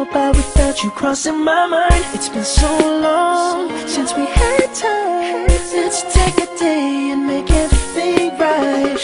about without you crossing my mind. It's been so long since we had time. Let's take a day and make everything right.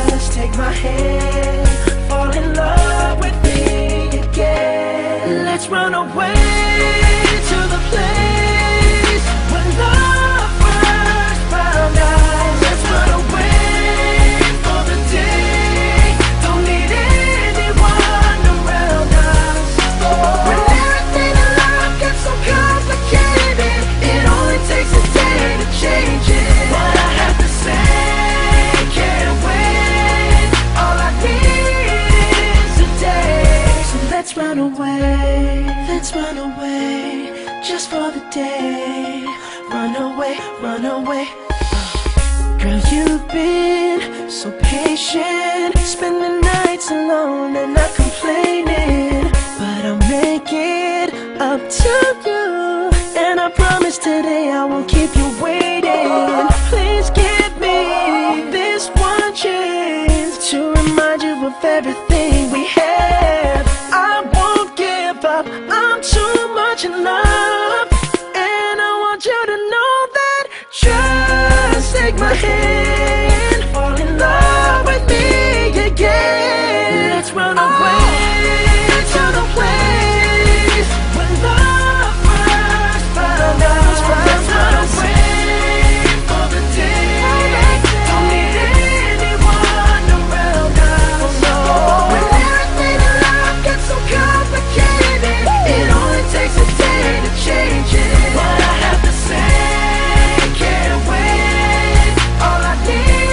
Just take my hand, fall in love with me again. Let's run away to the place where love first found us. Let's run away for the day. Don't need anyone around us. When everything in life gets so complicated, it only takes a day to change it. What I have to say can't wait. All I need is a day. So let's run away. Let's run away, just for the day. Run away, run away. Girl, you've been so patient, spending nights alone and not complaining. But I'll make it up to you, and I promise today I won't keep you waiting. Please give me this one chance to remind you of everything we have. I won't give up, I'm too much in love, and I want you to know that. Just take my hand, fall in love with me again. Let's run away to the place where love first found us. Let's run away for the day. Don't need anyone around us. When everything in life gets so complicated, it only takes a day to change it. What I have to say can't wait. All I need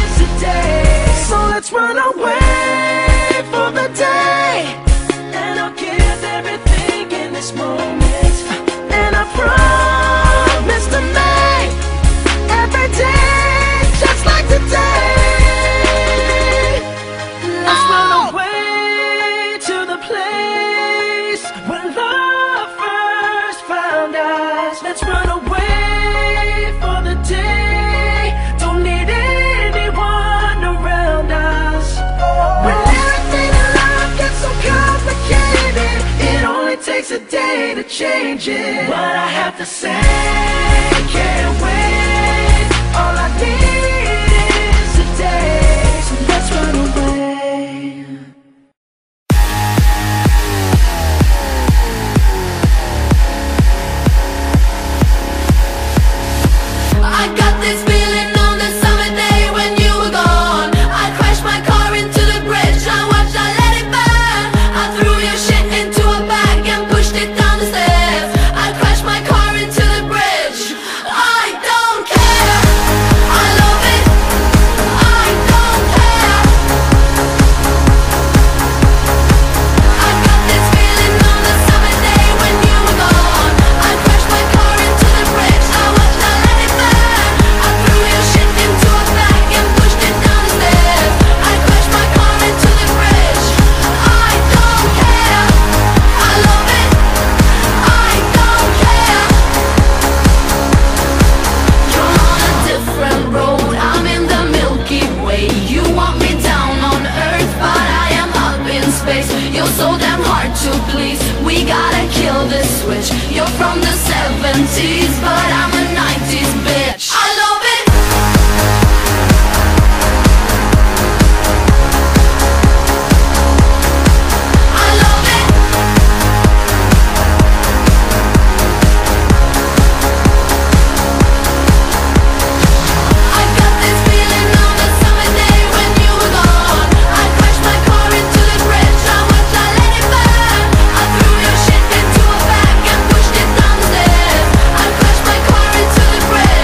is a day. So let's run away for the day, and I'll give everything in this moment, and I promise to make every day just like today. Let's run away to the place where love first found us. Let's run away for the day. Don't need anyone around us. When everything in life gets so complicated, it only takes a day to change it. What I have to say can't wait. All I need is a day. So let's run away. I got this feeling on the summer day when you were gone. I crashed my car into the bridge, I watched, I let it burn. I threw your shit into a bag and pushed it down the stairs. I crashed my car into the bridge. I don't care, I love it. I don't care. I got this feeling on the summer day when you were gone. I crashed my car into the bridge, I watched, I let it burn. I threw your shit into a bag and pushed it down the stairs. I crashed my car into the bridge. I don't care, I love it. I don't care. You're on a different road, I'm in the Milky Way. You want me down on Earth, but I am up in space. You're so damn hard to please, we gotta kill this switch. You're from the 70s, but I'm a 90s bitch. I love it. I love it. I got this feeling on the summer day when you were gone. I crashed my car into the bridge, I watched, I let it burn. I threw your shit into a bag and pushed it down the stairs. I crashed my car into the bridge.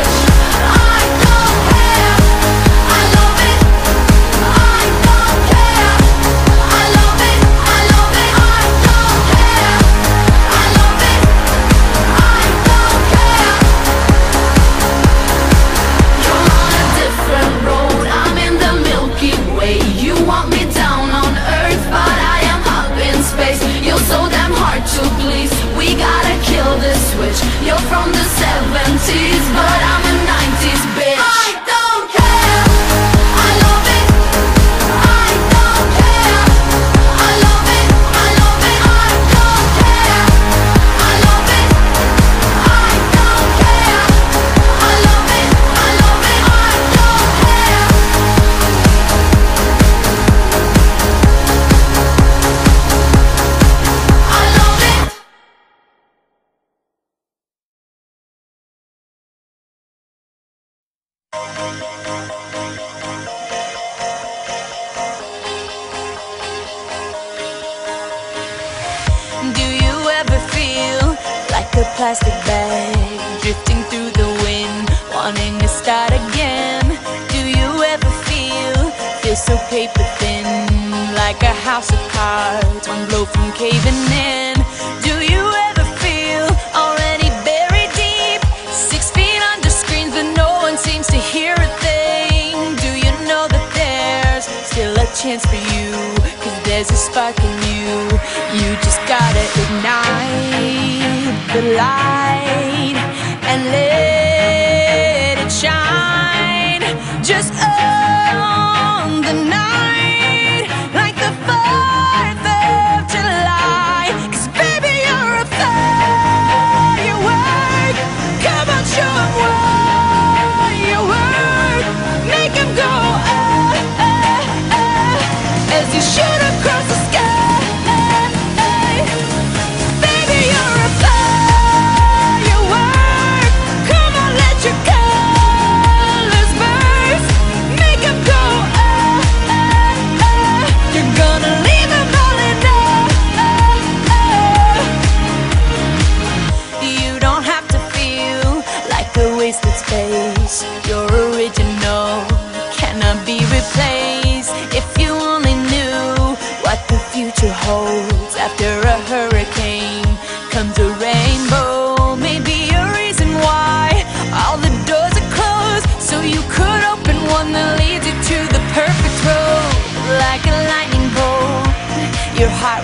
Do you ever feel like a plastic bag drifting through the wind, wanting to start again? Do you ever feel so paper thin, like a house of cards, one blow from caving in? Do you ever feel already buried deep, 6 feet under screens but no one seems to hear a thing? Do you know that there's still a chance for you, 'cause there's a spark in you? You just gotta ignite the light and let it shine. Just on the night, like the 4th of July. 'Cause baby, you're a firework. Come on, show 'em what you work. Make 'em go as you shoot across the sky. Baby, you're a firework. Come on, let your colors burst. Make 'em go you're gonna leave 'em all in You don't have to feel like a wasted space. Your original cannot be replaced. If you only knew what the future holds, after a hurricane comes a rainbow. Maybe a reason why all the doors are closed, so you could open one that leads you to the perfect road. Like a lightning bolt, your heart